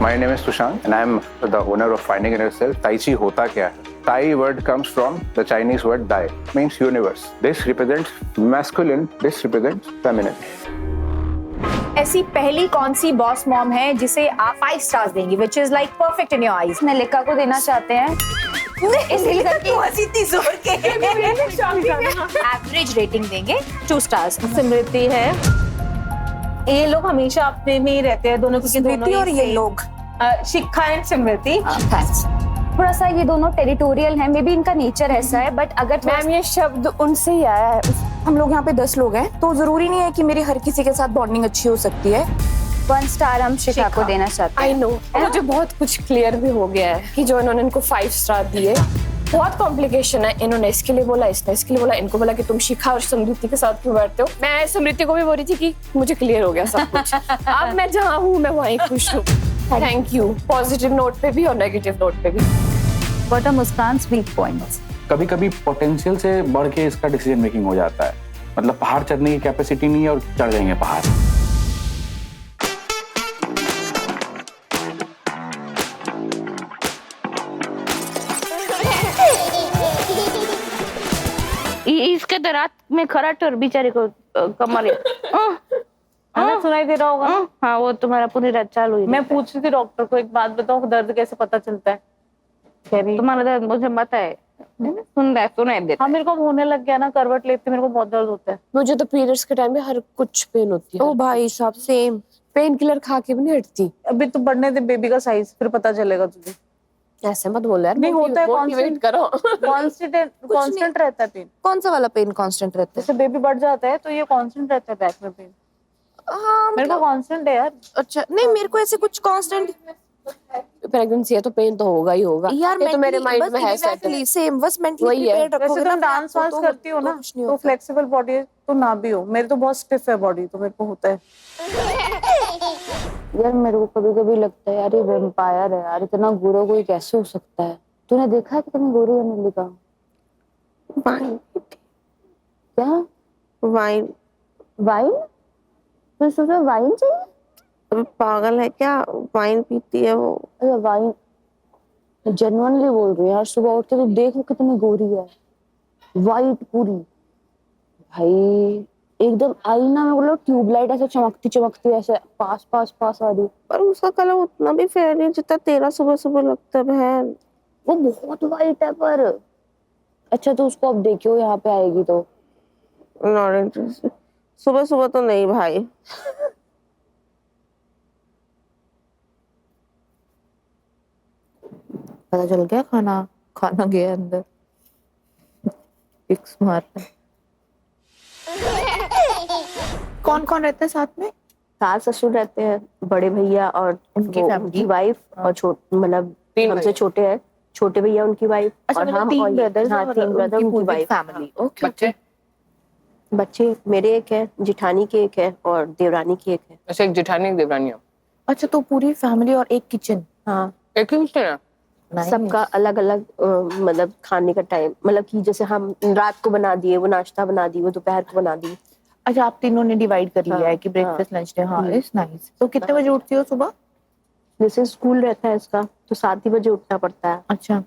My name is Sushant and I am the owner of Finding Inner Self. Tai Chi होता क्या है? Tai word comes from the Chinese word Dai, means universe. This represents masculine, this represents feminine. ऐसी पहली कौन सी boss mom है जिसे आप 5 stars देंगी, which is like perfect in your eyes? नलिका को देना चाहते हैं। एवरेज रेटिंग देंगे 2 स्टार्स। स्मृति है। ये लोग हमेशा अपने में ही रहते हैं दोनों, क्योंकि स्मृति और ये लोग शिखा एंड स्मृति। थैंक्स। थोड़ा सा ये दोनों टेरिटोरियल हैं, मे बी इनका नेचर ऐसा है, बट अगर मैम ये शब्द उनसे ही आया है। हम लोग यहाँ पे 10 लोग हैं, तो जरूरी नहीं है कि मेरी हर किसी के साथ बॉन्डिंग अच्छी हो सकती है। 1 स्टार हम शिखा को देना चाहते हैं। आई नो, मुझे बहुत कुछ क्लियर भी हो गया है कि जो इन्होंने इनको 5 स्टार दिए, बहुत कॉम्प्लिकेशन है। इन्होंने इसके लिए बोला, इसने इसके लिए बोला, इनको बोला कि तुम शिखा और स्मृति के साथ क्यों बैठते हो। मैं स्मृति को भी बोल रही थी कि मुझे क्लियर हो गया सब कुछ। अब मैं जहाँ हूँ मैं वहीं खुश हूँ। थैंक यू, पॉजिटिव नोट पे भी और नेगेटिव नोट पे भी। What are Muskan's weak points? कभी कभी पोटेंशियल से बढ़ के इसका डिसीजन मेकिंग हो जाता है। मतलब पहाड़ चढ़ने की कैपेसिटी नहीं है और चढ़ जाएंगे पहाड़। इसके तो रात में खराट और बेचारे को कमर सुनाई दे रहा होगा। हाँ, वो तुम्हारा पूरी रात चालू ही। मैं पूछ रही थी डॉक्टर को, एक बात बताओ, दर्द कैसे पता चलता है? कह रही तुम्हारा दर्द मुझे पता है, सुनाई देता। हाँ, मेरे को होने लग गया ना, करवट लेते मेरे को बहुत दर्द होता है। मुझे तो पीरियड्स के टाइम में हर कुछ पेन होती है। ओ भाई साहब, सेम। पेन किलर खा के भी नहीं हटती। अभी तो बढ़ने दे बेबी का साइज, फिर पता चलेगा तुझे। ऐसे मत बोल यार। नहीं होता है, मोटिवेट करो। कांस्टेंट रहता है पेन। कौन सा वाला पेन कांस्टेंट रहता है? जैसे बेबी बढ़ जाता है तो ये कांस्टेंट रहता है बैक में पेन। हाँ, मेरे को कांस्टेंट है यार। अच्छा, नहीं मेरे को ऐसे कुछ कांस्टेंट। प्रेगनेंसी है तो पेन तो होगा ही होगा यार, ये तो मेरे माइंड में है सेटल। सेम, बस मेंटली वही है। प्रिपेयर्ड रखोगे। वैसे तुम डांस वांस करती हो ना, तो फ्लेक्सिबल बॉडी है तो ना भी हो। मेरी तो बहुत स्टिफ है बॉडी, तो मेरे को होता है। यार मेरे को कभी कभी लगता है यार ये वैम्पायर है यार, इतना गोरा कोई कैसे हो सकता है? तूने देखा है कितनी गोरी है नलिका? क्या वाइन? वाइन? तो सुबह वाइन चाहिए? पागल है क्या? वाइन पीती है वो। अरे वाइन जेन्युइनली बोल रही है यार, सुबह उठ के तो देखो कितनी गोरी है, वाइट पूरी। भाई एकदम आईना में बोलो ट्यूबलाइट ऐसे चमकती चमकती ऐसे पास पास पास आ रही। पर उसका कलर उतना भी फेयर नहीं जितना तेरा सुबह सुबह लगता है बहन। वो बहुत वाइट है पर। अच्छा तो उसको अब देखियो यहाँ पे आएगी तो। Not interested. सुबह सुबह तो नहीं भाई। पता चल गया? खाना खाना गया अंदर। फिक्स मार। कौन कौन रहता है साथ में? सास ससुर रहते हैं, बड़े भैया और उनकी वाइफ और मतलब हमसे छोटे हैं, छोटे भैया उनकी वाइफ। अच्छा, और मतलब हम 3 ब्रदर्स। हाँ, 3 ब्रदर उनकी वाइफ। फैमिली। ओके। बच्चे? बच्चे मेरे एक है, जिठानी के एक है और देवरानी की एक है। अच्छा, एक जेठानी एक देवरानी हो। अच्छा, तो पूरी फैमिली और एक किचन। हाँ, एक ही किचन है? सबका अलग अलग मतलब खाने का टाइम, मतलब कि जैसे हम रात को बना दिए, वो नाश्ता बना दी, वो दोपहर को बना दी। अच्छा, आप तीनों ने डिवाइड कर लिया हाँ, है कि ब्रेकफास्ट लंच डिनर। हाँ, इट्स नाइस। तो कितने बजे उठती हो सुबह? जैसे स्कूल रहता है इसका तो 7 ही बजे उठना पड़ता है। अच्छा,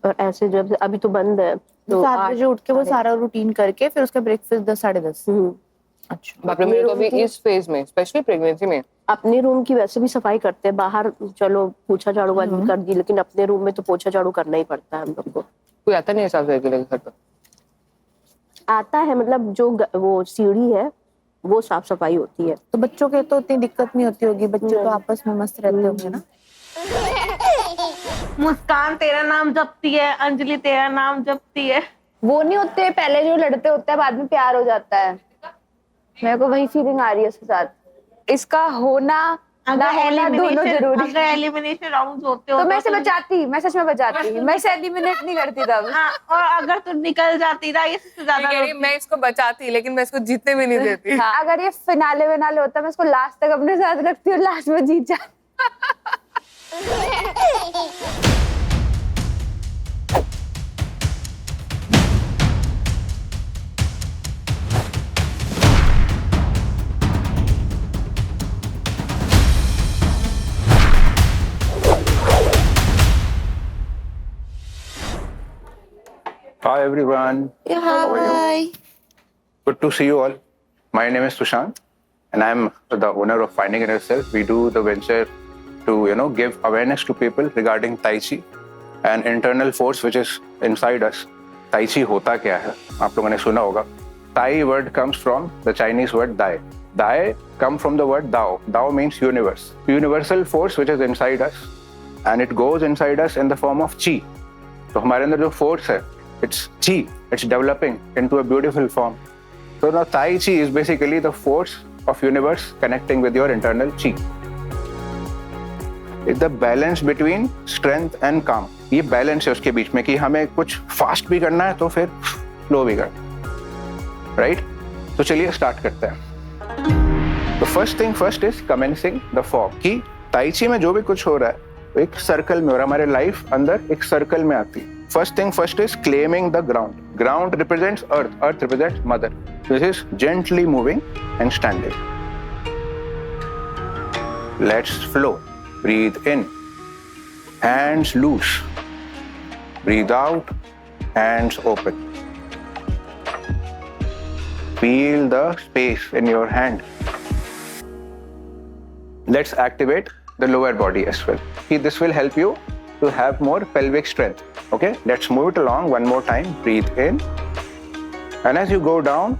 और ऐसे जब अभी तो बंद है तो 7 बजे उठ के वो सारा रूटीन करके फिर उसका ब्रेकफास्ट 10 साढ़े 10। अच्छा। बाप रे, मेरे को भी इस फेज में स्पेशली प्रेगनेंसी में अपने रूम की वैसे भी सफाई करते हैं, बाहर चलो पोछा झाड़ू वाली कर दी, लेकिन अपने रूम में तो पोछा झाड़ू करना ही पड़ता है हम लोग को। कोई आता नहीं है साफ सफाई के लिए घर पर? आता है, मतलब जो वो सीढ़ी है वो साफ सफाई होती है। तो बच्चों के तो इतनी दिक्कत नहीं होती होगी, बच्चे तो आपस में मस्त रहते होंगे ना। मुस्कान तेरा नाम जपती है, अंजलि तेरा नाम जपती है। वो नहीं होते, पहले जो लड़ते होते हैं बाद में प्यार हो जाता है। मेरे को वही फीलिंग आ रही है इसके साथ। इसका होना ना होना दोनों जरूरी। अगर एलिमिनेशन राउंड्स होते हो तो मैं इसे बचाती, मैं सच में बचाती, मैं इसे एलिमिनेट नहीं करती तब। हाँ, और अगर तू निकल जाती ना इससे ज्यादा मैं इसको बचाती लेकिन मैं इसको जीतने भी नहीं देती। हाँ, अगर ये फिनाले विनाले होता मैं इसको लास्ट तक अपने साथ रखती और लास्ट में जीत जाती। Hi everyone. How are you? Hi. Good to see you all. My name is Sushant, and I'm the owner of Finding in Yourself. We do the venture to, give awareness to people regarding Tai Chi, an internal force which is inside us. Tai Chi होता क्या है? आप लोगों ने सुना होगा. Tai word comes from the Chinese word Dai. Dai come from the word Dao. Dao means universe. Universal force which is inside us, and it goes inside us in the form of Qi. तो हमारे अंदर जो force है, it's Qi. It's developing into a beautiful form. So now Tai Chi is basically the force of universe connecting with your internal Qi. It's the balance between strength and calm. ये balance है उसके बीच में कि हमें कुछ fast भी करना है तो फिर slow भी करना, right? तो चलिए start करते हैं. The first thing first is commencing the form. कि Tai Chi में जो भी कुछ हो रहा है एक सर्कल में और हमारे लाइफ अंदर एक सर्कल में आती है. First thing first is claiming the ground. Ground represents earth. Earth represents mother. This is gently moving and standing. Let's flow. Breathe in. Hands loose. Breathe out. Hands open. Feel the space in your hand. Let's activate the lower body as well. This will help you to have more pelvic strength. Okay, let's move it along one more time. Breathe in, and as you go down,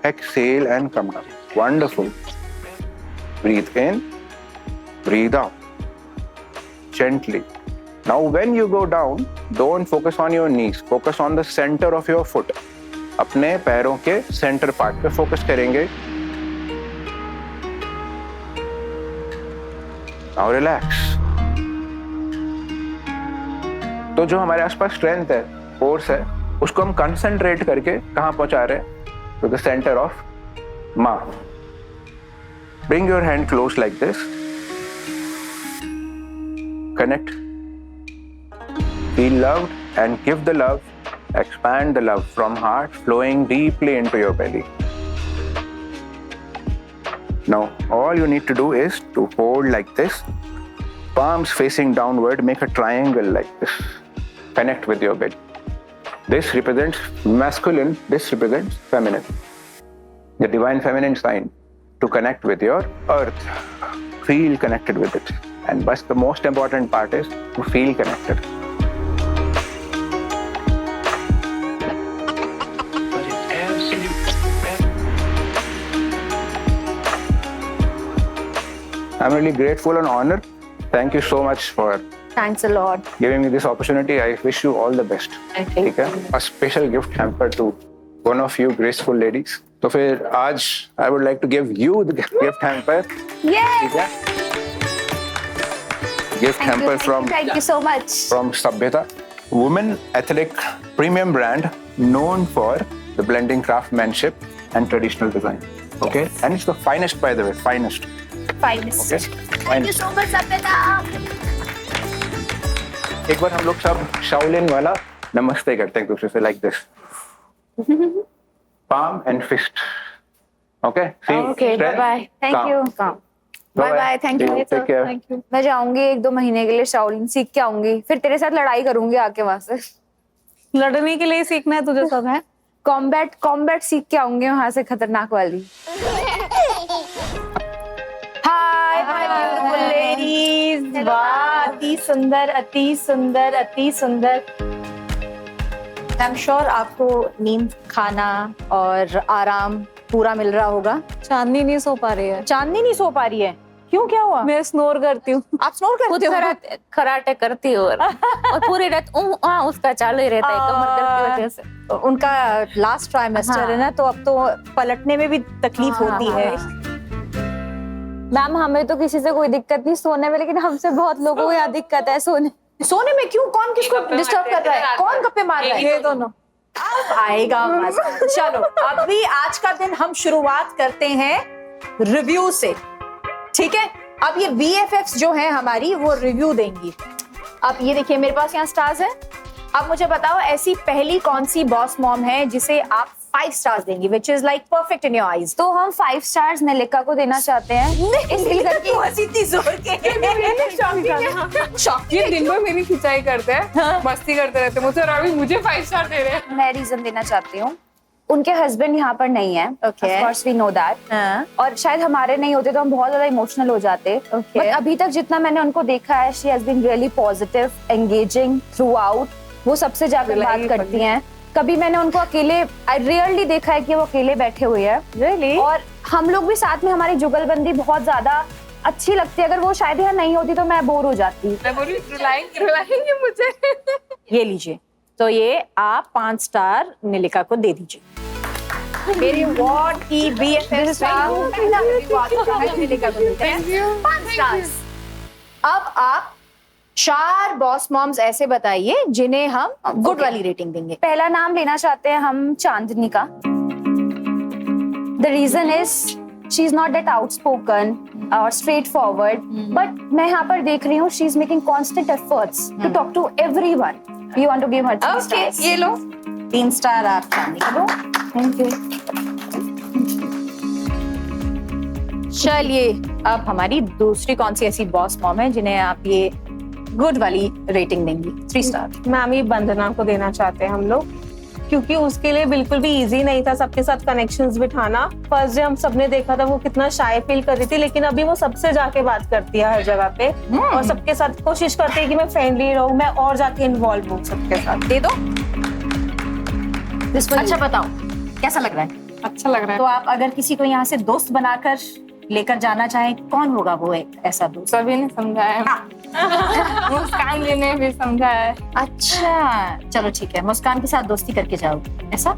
exhale and come down. Wonderful. Breathe in, breathe out. Gently. Now when you go down, don't focus on your knees. Focus on the center of your foot. अपने पैरों के center part पे focus करेंगे. Now relax. तो जो हमारे आसपास strength है, फोर्स है, उसको हम कंसंट्रेट करके कहाँ पहुंचा रहे हैं? To the centre of mouth. Bring your hand close like this. Connect. Feel loved and give the love. Expand the love from heart flowing deeply into your belly. Now all you need to do is to hold like this. Palms facing downward, make a triangle like this. Connect with your belly. This represents masculine, this represents feminine. The divine feminine sign to connect with your earth. Feel connected with it. And but the most important part is to feel connected. I'm really grateful and honored. Thank you so much for Thanks a lot. giving me this opportunity. I wish you all the best. ठीक है? A special gift hamper to one of you graceful ladies. तो फिर आज I would like to give you the gift hamper. ठीक है? Gift hamper Thank you so much. from Sabhyata, women ethnic premium brand known for the blending craftsmanship and traditional design. Okay, and it's the finest, by the way, finest. Finest. Okay, Thank you so much, Sapeta. एक बार हम लोग सब Shaolin वाला नमस्ते करते हैं दूसरे से like this. Palm and fist. Okay. See, Okay, strength, bye-bye. Thank calm. you. Bye bye. Thank you. Take care. Thank you. मैं जाऊंगी 1-2 महीने के लिए शाओलिन सीख के आऊंगी, फिर तेरे साथ लड़ाई करूंगी आके वहां से. लड़ने के लिए सीखना है तुझे सब है. कॉम्बैट सीख के आऊंगी वहां से, खतरनाक वाली. हाय ब्यूटीफुल लेडीज. वाह, अति सुंदर, अति सुंदर, अति सुंदर. आई एम श्योर आपको नींद, खाना और आराम पूरा मिल रहा होगा. चांदनी नहीं सो पा रही है. चांदनी नहीं सो पा रही है. क्यों, क्या हुआ? मैं स्नोर करती हूँ. आप स्नोर करते हो? खराटे करती हूँ और पूरी रात उसका चालू ही रहता है कमर दर्द की वजह से. उनका लास्ट ट्राइमेस्टर है ना, तो अब तो पलटने में भी तकलीफ होती है. मैम हमें तो किसी से कोई दिक्कत नहीं सोने में, लेकिन हमसे बहुत लोगों को यहाँ दिक्कत है सोने में. क्यों, कौन किसको डिस्टर्ब कर रहा है? कौन गप्पे मार रहा है? ये दोनों. अब आएगा मजा. चलो अभी आज का दिन हम शुरुआत करते हैं रिव्यू से. ठीक है, अब ये BFFs जो है हमारी वो रिव्यू देंगी. अब ये देखिए मेरे पास यहाँ स्टार्स है. अब मुझे बताओ ऐसी पहली कौन सी बॉस मॉम है जिसे आप 5 stars देंगी, which is like perfect in your eyes. तो हम 5 स्टार्स निलिका को देना चाहते हैं इसलिए करके ये दिन भर मेरी खिंचाई करते हैं, मस्ती करते रहते हैं मुझसे, और अभी मुझे 5 स्टार दे रहे हैं। मैं रीजन देना चाहती हूँ। उनके हस्बैंड यहाँ पर नहीं है, Okay. of course we know that. हाँ. और शायद हमारे नहीं होते तो हम बहुत ज्यादा इमोशनल हो जाते। Okay. But अभी तक जितना मैंने उनको देखा है, she has been really positive, engaging throughout. वो सबसे जाकर बात करती हैं। कभी मैंने उनको अकेले, I rarely देखा है कि वो अकेले बैठे हुए हैं। Really? और हम लोग भी साथ में, हमारी जुगलबंदी बहुत ज्यादा अच्छी लगती है। अगर वो शायद यहाँ नहीं होती तो मैं बोर हो जाती। मैं बोली रुलाएंगे मुझे। ये लीजिए, तो ये आप 5 स्टार निलिका को दे दीजिए। मेरी वॉट की BFF निलिका को देते हैं 5 स्टार्स। अब आप 4 बॉस मॉम्स ऐसे बताइए जिन्हें हम गुड वाली रेटिंग देंगे। पहला नाम लेना चाहते हैं हम चांदनी का। The reason is she is not that outspoken और स्ट्रेट फॉरवर्ड, बट मैं यहाँ पर देख रही हूँ she is making constant efforts to talk to everyone. We want to give her 3 okay, ये लो 3 स्टार आप चांदनी को दो। Thank you. चलिए, अब हमारी दूसरी कौन सी ऐसी बॉस मॉम है जिन्हें आप ये गुड वाली रेटिंग देंगी? 3 स्टार। मैम ये वंदना को देना चाहते हैं हम लोग, क्योंकि उसके लिए बिल्कुल भी इजी नहीं था सबके साथ कनेक्शंस बिठाना। फर्स्ट डे हम सबने देखा था वो कितना शाय फील कर रही थी, लेकिन अभी वो सबसे जाके बात करती है हर जगह पे, और सबके साथ कोशिश करती है कि मैं फ्रेंडली रहूं, मैं और जाके इन्वॉल्व हूँ सबके साथ। दे दो। अच्छा बताओ कैसा लग रहा है? अच्छा लग रहा तो आप अगर किसी को यहाँ से दोस्त बनाकर लेकर जाना चाहें, कौन होगा वो एक ऐसा दोस्त? सभी ने समझाया, मुस्कान जी ने भी समझाया। अच्छा चलो ठीक है, मुस्कान के साथ दोस्ती करके जाओगे ऐसा?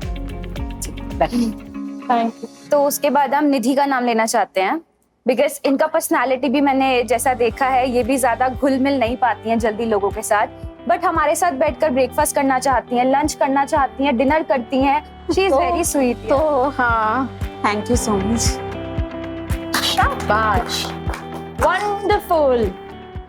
Thank you. तो उसके बाद हम निधि का नाम लेना चाहते हैं, बिकॉज इनका पर्सनालिटी भी मैंने जैसा देखा है, ये भी ज्यादा घुल मिल नहीं पाती हैं जल्दी लोगों के साथ, बट हमारे साथ बैठकर ब्रेकफास्ट करना चाहती हैं, लंच करना चाहती हैं, डिनर करती हैं। She is very sweet. तो हाँ, थैंक यू सो मच। शाबाश, वंडरफुल।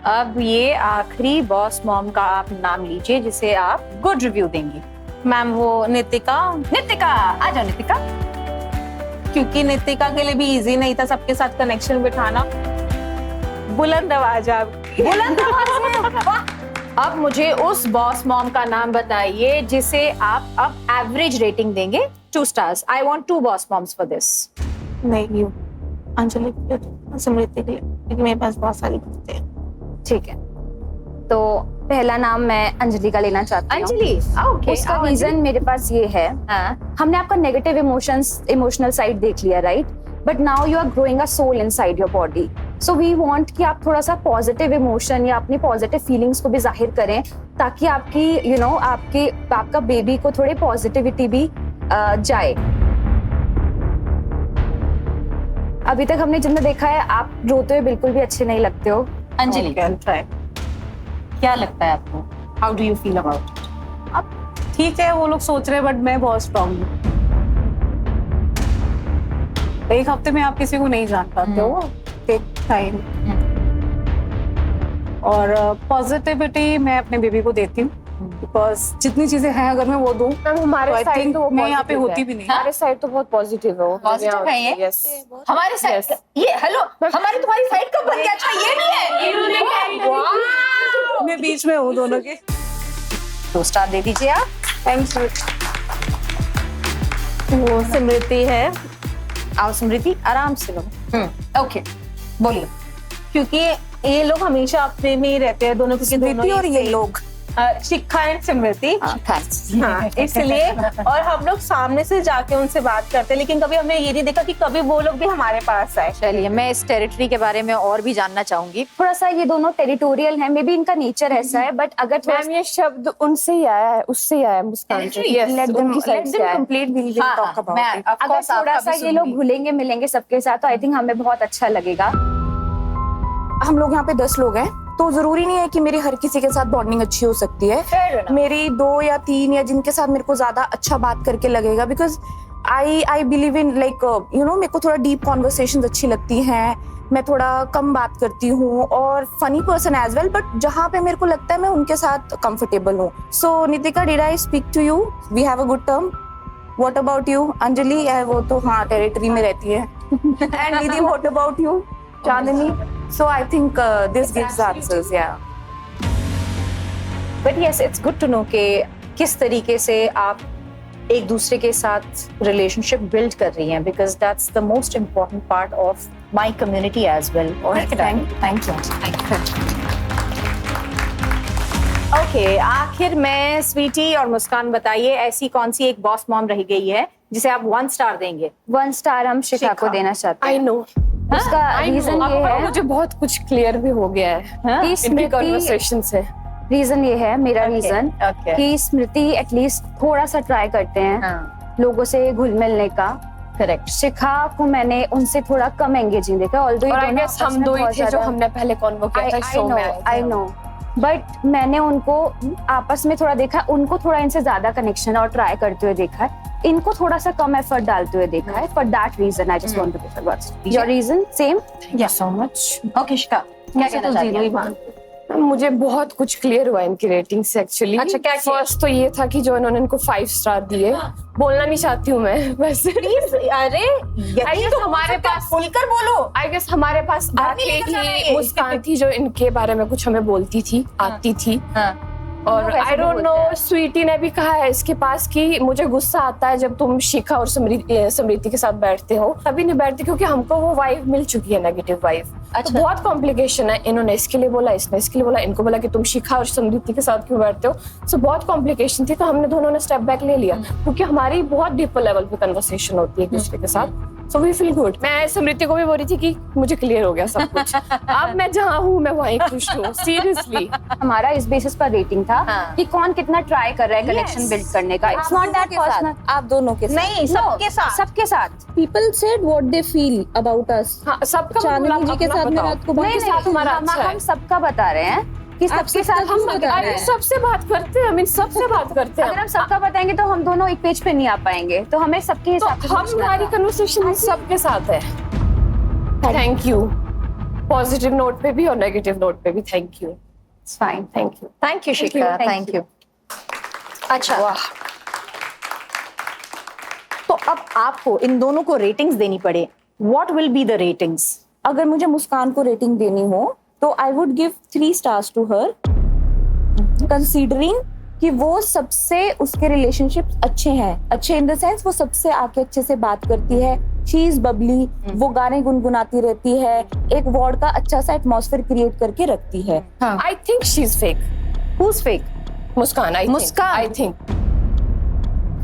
अब ये आखिरी बॉस मॉम का आप नाम लीजिए जिसे आप गुड रिव्यू देंगी। मैम वो नितिका, नितिका, आ जाओ नितिका। क्योंकि नितिका के लिए भी इजी नहीं था सबके साथ कनेक्शन बिठाना। बुलंद आवाज आपकी। बुलंद आवाज में, वाह। अब मुझे उस बॉस मॉम का नाम बताइए जिसे आप अब एवरेज रेटिंग देंगे 2 stars. I want 2 boss moms for this. नहीं यू अंजलि के लिए, स्मृति के लिए, क्योंकि मेरे पास बहुत सारी बातें हैं। ठीक है, तो पहला नाम मैं अंजलि का लेना चाहती हूँ। अंजलि, ओके। उसका रीजन मेरे पास ये है, हमने आपका नेगेटिव इमोशनल साइड देख लिया, right? But now you are growing a soul inside your body, so we want कि आप थोड़ा सा पॉजिटिव इमोशन या अपनी पॉजिटिव फीलिंग्स को भी जाहिर करें, ताकि आपकी आपका बेबी को थोड़ी पॉजिटिविटी भी जाए। अभी तक हमने जितना देखा है, आप रोते हुए बिल्कुल भी अच्छे नहीं लगते हो। अंजलि, क्या लगता है आपको? How do you feel about? अब ठीक है, वो लोग सोच रहे हैं, बट मैं बहुत स्ट्रांग हूँ। एक हफ्ते में आप किसी को नहीं जान पाते हो, टेक टाइम। और पॉजिटिविटी मैं अपने बेबी को देती हूँ, बिकॉज जितनी चीजें हैं अगर मैं वो दूं, हमारे साइड तो मैं यहाँ पे होती भी नहीं। हमारे साइड तो बहुत पॉजिटिव है वो। पॉजिटिव है ये? हमारे साइड ये, हेलो, हमारी तुम्हारी साइड कब बन गया? अच्छा ये नहीं है। वाह, मैं बीच में हूँ दोनों के। 2 स्टार दे दीजिए आप। थैंक्स। वो स्मृति है, आओ स्मृति, आराम से लो। ओके, बोलिए। क्योंकि ये लोग हमेशा अपने में ही रहते हैं दोनों, क्योंकि दोनों और ये लोग शिखा एंड स्मृति। थैंक्स। हाँ, इसलिए। और हम लोग सामने से जाके उनसे बात करते हैं, लेकिन कभी हमने ये नहीं देखा कि कभी वो लोग भी हमारे पास आए। चलिए, मैं इस टेरिटरी के बारे में और भी जानना चाहूंगी। थोड़ा सा ये दोनों टेरिटोरियल हैं, मे बी इनका नेचर ऐसा है, बट अगर मैम ये शब्द उनसे ही आया है, उससे ही आया है, मुस्कान से। let them complete, we will हाँ, talk about मैं it. of अगर course थोड़ा आपका सा भी ये लोग सुनूंगी। घुलेंगे मिलेंगे सबके साथ, तो आई थिंक हमें बहुत अच्छा लगेगा। हम लोग यहाँ पे 10 लोग हैं, तो जरूरी नहीं है कि मेरी हर किसी के साथ बॉन्डिंग अच्छी हो सकती है। मेरी 2 या 3 या जिनके साथ मेरे को ज्यादा अच्छा बात करके लगेगा, because I believe in like मेरे को थोड़ा डीप कॉन्वर्सेशंस अच्छी लगती हैं, मैं थोड़ा कम बात करती हूँ और funny person as well, but जहाँ पे मेरे को लगता है मैं उनके साथ कंफर्टेबल हूँ। So Nitika, did I speak to you? We have a good term? What about you? Anjali है वो तो हाँ टेरिटरी में रहती है. And Nidhi, what about you? Chandni. So I think this gives answers. Yeah but yes, it's good to know कि किस तरीके से आप एक दूसरे के साथ रिलेशनशिप बिल्ड कर रही हैं, because that's the most important part of my community as well. Thank you. Okay, आखिर में स्वीटी और मुस्कान बताइए, ऐसी कौन सी एक बॉस मॉम रह गई है जिसे आप 1 स्टार देंगे? 1 स्टार हम शिखा को देना चाहते आई हैं. नो, उसका रीजन ये है, मुझे बहुत कुछ क्लियर भी हो गया है कि इनकी स्मृति, कन्वर्सेशन से. रीजन ये है, मेरा रीजन okay. कि स्मृति एटलीस्ट थोड़ा सा ट्राई करते हैं लोगों से घुल मिलने का. करेक्ट. शिखा को मैंने उनसे थोड़ा कम एंगेजिंग देखा, ऑल्दो और आई गेस हम दो ही थे जो हमने पहले कॉन्वो किया था शो में. आई नो, बट मैंने उनको आपस में थोड़ा देखा, उनको थोड़ा इनसे ज्यादा कनेक्शन और ट्राई करते हुए देखा है, इनको थोड़ा सा कम एफर्ट डालते हुए देखा है. For that reason I just want to give words. Your reason same? Thank you so much. Okay Shikha, क्या कहना चाहती हैं? मुझे बहुत कुछ क्लियर हुआ इनकी रेटिंग से एक्चुअली. अच्छा, क्या किया? फर्स्ट तो ये था कि जो इन्होंने इनको 5 स्टार दिए, बोलना नहीं चाहती हूँ मैं वैसे. प्लीज, अरे आई तो हमारे पास खुलकर बोलो. आई गेस हमारे पास आके ही मुस्कान थी जो इनके बारे में कुछ हमें बोलती थी, आती थी. और आई डोंट नो, स्वीटी ने भी कहा है इसके पास कि मुझे गुस्सा आता है जब तुम शिखा और समृति के साथ बैठते हो. तभी नहीं बैठते क्योंकि हमको वो वाइब मिल चुकी है, नेगेटिव वाइब. तो बहुत कॉम्प्लिकेशन है. इन्होंने इसके लिए बोला, इसने इसके लिए बोला, इनको बोला कि तुम शिखा और समृति के साथ क्यों बैठते हो. सो बहुत कॉम्प्लिकेशन थी. तो हमने दोनों ने स्टेप बैक ले लिया क्योंकि हमारी बहुत डीपर लेवल पे कन्वर्सेशन होती है एक दूसरे के साथ. So we feel good. मैं समृति को भी बोल रही थी कि मुझे क्लियर हो गया सब कुछ. अब मैं जहाँ हूँ मैं वहीं खुश हूँ. सीरियसली हमारा इस बेसिस पर रेटिंग था कि कौन कितना ट्राई कर रहा है कनेक्शन बिल्ड करने का. It's not that personal. आप दोनों के साथ नहीं, सबके साथ. सबके साथ. People said what they feel about us. हाँ, सबका चांदनी जी के साथ में रात को नहीं, साथ हमारा हम अच्छा है. हम सबका बता रहे हैं कि सबके साथ हम बता रहे हैं. सबसे बात करते हैं, I mean, सबसे बात करते हैं. अगर हम सबका बताएंगे तो हम दोनों एक पेज पे नहीं आ पाएंगे, तो हमें सबके तो हिसाब से सोचना हमारी था. कन्वर्सेशन सबके साथ है. Thank you. पॉजिटिव नोट पे भी और नेगेटिव नोट पे भी thank you. It's fine. Thank you. Thank you Shikha, thank you. अच्छा, तो अब आपको इन दोनों को रेटिंग्स देनी पड़े, what will be the ratings? अगर मुझे मुस्कान को रेटिंग देनी हो तो I would give 3 stars to her, considering कि वो सबसे, उसके रिलेशनशिप अच्छे हैं. अच्छे इन द सेंस वो सबसे आके अच्छे से बात करती है, शी इज बबली, वो गाने गुनगुनाती रहती है, एक वार्ड का अच्छा सा एटमॉस्फेयर क्रिएट करके रखती है. I think she is fake. Who is fake? Muskaan. I think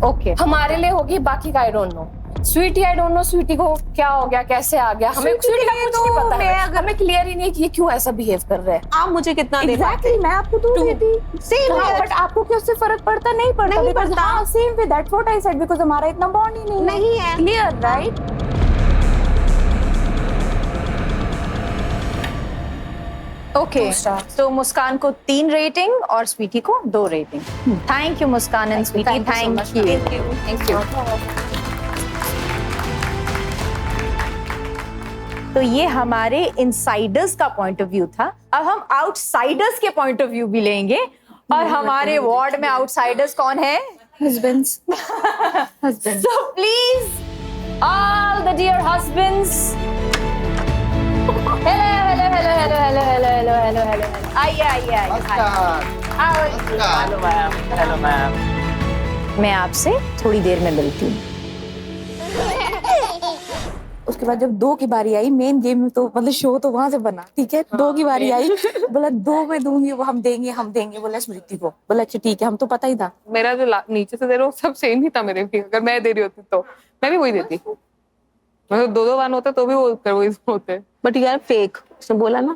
okay, हमारे लिए होगी, बाकी का I don't know. Sweety I don't know Sweety को क्या हो गया, कैसे आ गया, हमें स्वीटी का कुछ नहीं पता है. हमें क्लियर ही नहीं कि ये क्यों ऐसा बिहेव कर रहा है. आप मुझे कितना दे एग्जैक्टली, मैं आपको 2 देती. सेम, बट आपको क्या उससे फर्क पड़ता? नहीं पड़ता. नहीं पड़ता. हाँ, same way, that's what I said, because हमारा इतना बॉन्ड ही नहीं है. Clear, right? ओके. तो मुस्कान को 3 रेटिंग और स्वीटी को 2 rating. Thank you Muskaan and Sweety, thank you. Thank you. तो ये हमारे इनसाइडर्स का पॉइंट ऑफ व्यू था. अब हम आउटसाइडर्स के पॉइंट ऑफ व्यू भी लेंगे. और हमारे वार्ड में आउटसाइडर्स कौन है? Husbands. So please, all the dear husbands. Hello. आइए. Hello ma'am. मैं आपसे थोड़ी देर में मिलती हूँ. उसके बाद जब 2 की बारी आई, मेन गेम में तो मतलब शो तो वहां से बना, ठीक है. 2 की बारी आई, बोला 2 में दूंगी, वो हम देंगे. बोला स्मृति को. बोला अच्छा ठीक है, हम तो पता ही था. मेरा जो नीचे से दे रहे हो सब सेम ही था मेरे भी. अगर मैं दे रही होती तो मैं भी वही देती. मतलब 2 वन होते तो भी वो वही होते. बट यार फेक, उसने बोला ना.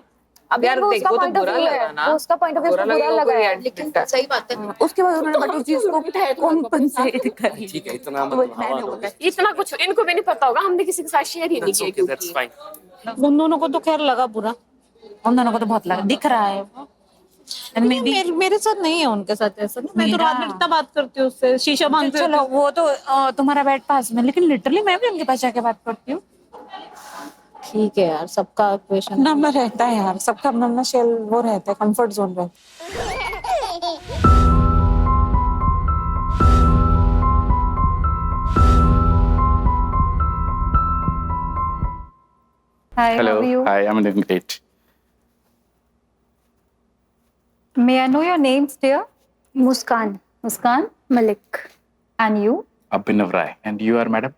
अब यार वो देखो उसका तो point of बुरा view है. लगा ना. वो उसका point of view बुरा उसको बुरा लगेगा, लगा कोई है. लेकिन सही बात है. उसके बाद उन्होंने बट उस चीज को कॉम्पनसेट करी. ठीक है, इतना इतना कुछ इनको भी नहीं पता होगा, हमने किसी के साथ शेयर ही नहीं किया क्योंकि उन दोनों को तो खैर लगा बुरा. उन दोनों को तो बहुत लगा, दिख रहा है. मेरे साथ नहीं है उनके साथ ऐसा. मैं तो रात में इतना बात करती हूँ उससे, शीशा मांगती हूँ. चलो वो तो तुम्हारा बेड पास में, लेकिन लिटरली मैं भी उनके पास जाके बात करती हूँ. ठीक है यार, सबका क्वेश्चन नंबर रहता है यार, सबका अपना शेल वो रहता है, कंफर्ट जोन रहता है. Hi, Hello. how are you? Hi, I'm doing great. May I know your names, dear? Muskan Muskan? Malik. And you? Abhinav Rai. And you are, madam?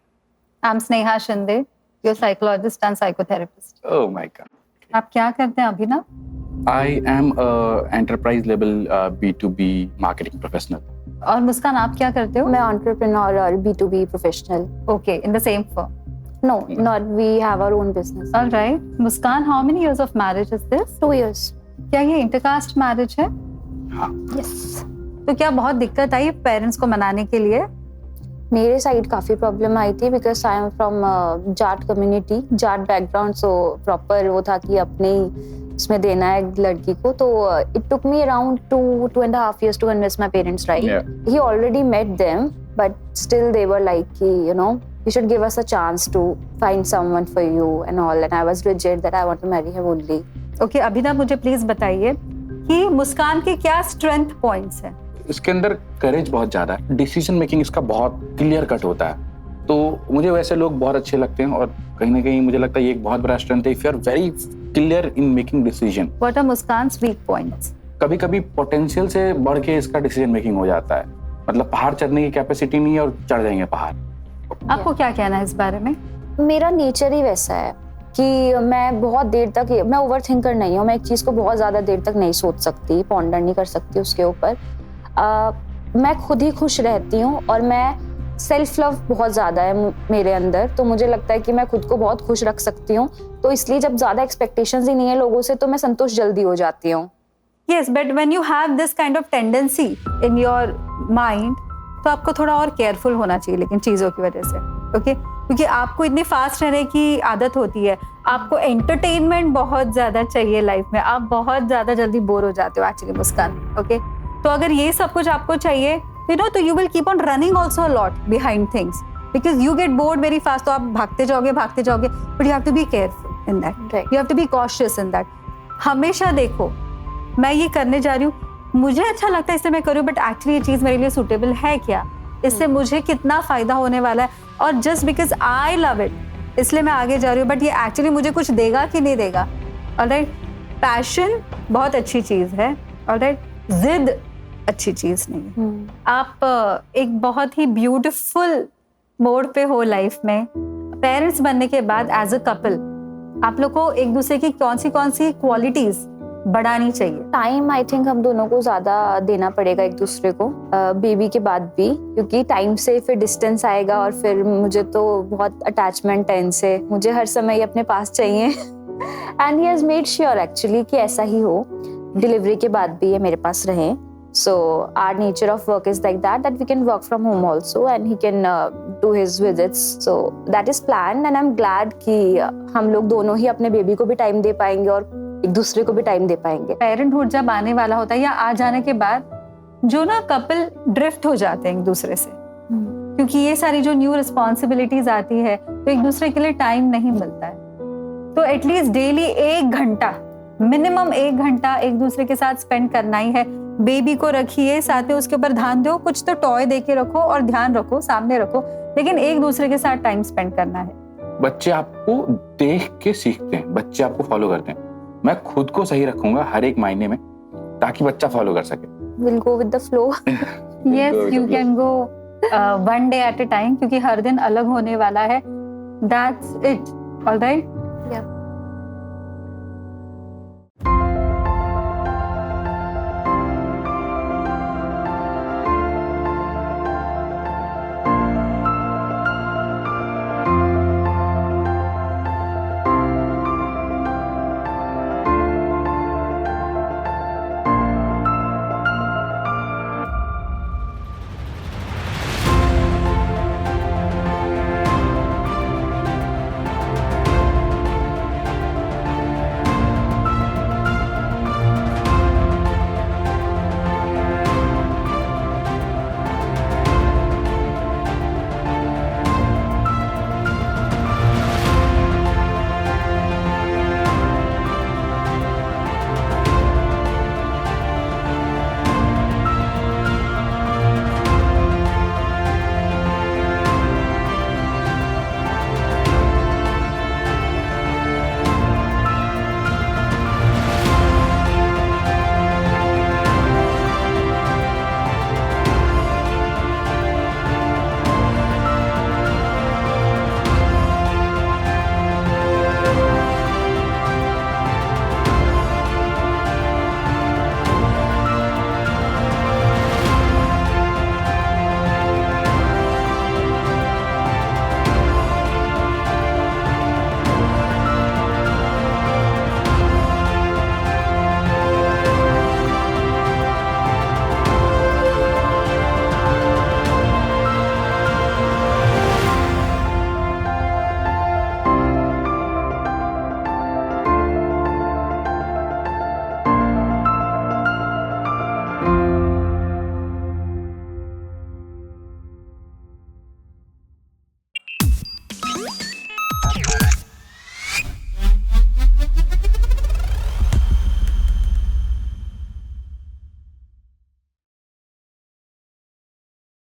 I'm Sneha Shinde, your psychologist and psychotherapist. Oh my God. आप क्या करते हैं अभिनव? I am a enterprise level B2B marketing professional. और मुस्कान आप क्या करते हो? मैं entrepreneur और B2B professional. Okay, in the same firm. No, not we have our own business. All right. Muskan, how many years of marriage is this? 2 years. क्या ये intercaste marriage है? हाँ. Yes. तो क्या बहुत दिक्कत आई पेरेंट्स को मनाने के लिए? मेरे साइड काफी प्रॉब्लम आई थी because I am from Jat community, Jat background, so proper वो था कि अपने ही उसमें देना है लड़की को. तो it took me around 2.5 years to convince my parents, right? Yeah. He already met them, but still they were like, you know, you should give us a chance to find someone for you and all. And I was rigid that I want to marry him only. Okay, अभिनव मुझे please बताइए कि मुस्कान के क्या strength points हैं? इसके अंदर करेज बहुत ज्यादा है, डिसीजन मेकिंग इसका बहुत क्लियर कट होता है. तो मुझे वैसे लोग बहुत अच्छे लगते हैं और कहीं ना कहीं मुझे लगता है ये एक बहुत बड़ा स्ट्रेंथ है. If you are very clear in making decision. What are Muskan's weak points? कभी कभी पोटेंशियल से बढ़ के इसका डिसीजन मेकिंग हो जाता है. मतलब पहाड़ चढ़ने की कैपेसिटी नहीं है और चढ़ जाएंगे पहाड़. आपको क्या कहना है इस बारे में? मेरा नेचर ही वैसा है कि मैं बहुत देर तक, मैं ओवर थिंकर नहीं हूँ. मैं एक चीज को बहुत ज्यादा देर तक नहीं सोच सकती, पॉन्डर नहीं कर सकती उसके ऊपर. मैं खुद ही खुश रहती हूँ और मैं सेल्फ लव बहुत ज़्यादा है मेरे अंदर. तो मुझे लगता है कि मैं खुद को बहुत खुश रख सकती हूँ. तो इसलिए जब ज़्यादा एक्सपेक्टेशंस ही नहीं है लोगों से तो मैं संतुष्ट जल्दी हो जाती हूँ. Yes, but when you have this kind of tendency in your mind, तो आपको थोड़ा और केयरफुल होना चाहिए लेकिन चीज़ों की वजह से. ओके क्योंकि आपको इतनी फास्ट रहने की आदत होती है. आपको एंटरटेनमेंट बहुत ज़्यादा चाहिए लाइफ में. आप बहुत ज़्यादा जल्दी बोर हो जाते हो एक्चुअली मुस्कान. ओके तो अगर ये सब कुछ आपको चाहिए यू नो तो you will keep on running also a lot behind things because you get bored very fast. तो आप भागते जाओगे but you have to be careful in that. You have to be cautious in that. हमेशा देखो मैं ये करने जा रही हूँ, मुझे अच्छा लगता है इसलिए मैं करूँ, बट एक्चुअली ये चीज़ मेरे लिए सूटेबल है क्या, इससे मुझे कितना फ़ायदा होने वाला है. और just because I love it इसलिए मैं आगे जा रही हूँ, बट ये एक्चुअली मुझे कुछ देगा कि नहीं देगा. ऑलराइट, पैशन बहुत अच्छी चीज़ है. ऑलराइट, जिद अच्छी चीज़ नहीं है. आप एक बहुत ही ब्यूटिफुल मोड पे हो लाइफ में. पेरेंट्स बनने के बाद एज अ कपल आप लोग को एक दूसरे की कौन सी क्वालिटीज़ बढ़ानी चाहिए? टाइम आई थिंक हम दोनों को ज्यादा देना पड़ेगा एक दूसरे को बेबी के बाद भी, क्योंकि टाइम से फिर डिस्टेंस आएगा और फिर मुझे तो बहुत अटैचमेंट है इनसे. मुझे हर समय अपने पास चाहिए and he has made sure actually कि ऐसा ही हो. डिलीवरी के बाद भी ये मेरे पास रहे. So our nature of work is like that we can work from home also and he can do his visits. So that is planned and I'm glad कि हम लोग दोनों ही अपने बेबी को भी टाइम दे पाएंगे और एक दूसरे को भी टाइम दे पाएंगे. पेरेंटहुड जब आने वाला होता है या आ जाने के बाद जो ना कपल ड्रिफ्ट हो जाते हैं एक दूसरे से, क्योंकि ये सारी जो न्यू रिस्पॉन्सिबिलिटीज आती है तो एक दूसरे के लिए टाइम नहीं मिलता है. तो एटलीस्ट डेली 1 घंटा, मिनिमम 1 घंटा एक दूसरे के साथ स्पेंड करना ही है. बेबी को रखिए साथ में, उसके ऊपर ध्यान दो, कुछ तो टॉय दे के रखो और ध्यान रखो, सामने रखो, लेकिन एक दूसरे के साथ टाइम स्पेंड करना है. बच्चे आपको देख के सीखते हैं, बच्चे आपको फॉलो करते हैं. मैं खुद को सही रखूंगा हर एक मायने में ताकि बच्चा फॉलो कर सके. We'll go with the flow. Yes, you can go one day at a time क्योंकि हर दिन अलग होने वाला है. That's it. All right? Yeah.